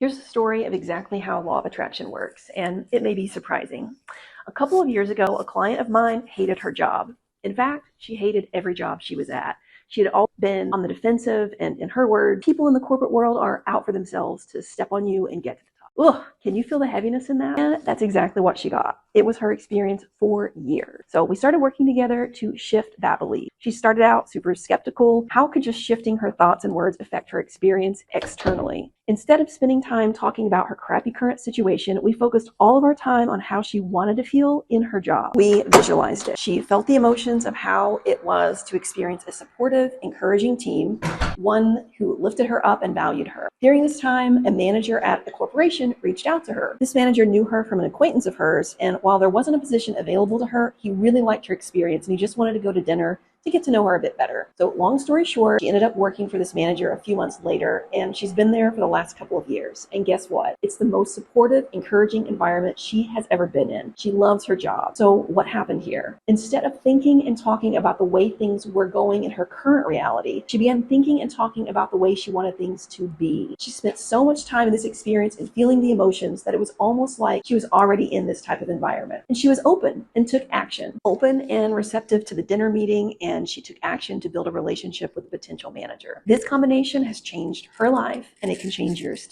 Here's a story of exactly how law of attraction works, and it may be surprising. A couple of years ago, a client of mine hated her job. In fact, she hated every job she was at. She had always been on the defensive, and in her words, people in the corporate world are out for themselves to step on you and get to the top. Ugh, can you feel the heaviness in that? And that's exactly what she got. It was her experience for years. So we started working together to shift that belief. She started out super skeptical. How could just shifting her thoughts and words affect her experience externally? Instead of spending time talking about her crappy current situation, we focused all of our time on how she wanted to feel in her job. We visualized it. She felt the emotions of how it was to experience a supportive, encouraging team, one who lifted her up and valued her. During this time, a manager at the corporation reached out to her. This manager knew her from an acquaintance of hers, and while there wasn't a position available to her, he really liked her experience and he just wanted to go to dinner to get to know her a bit better. So long story short, she ended up working for this manager a few months later, and she's been there for the last couple of years. And guess what? It's the most supportive, encouraging environment she has ever been in. She loves her job. So what happened here? Instead of thinking and talking about the way things were going in her current reality, she began thinking and talking about the way she wanted things to be. She spent so much time in this experience and feeling the emotions that it was almost like she was already in this type of environment. And she was open and took action, open and receptive to the dinner meeting, and she took action to build a relationship with the potential manager. This combination has changed her life, and it can change yours too.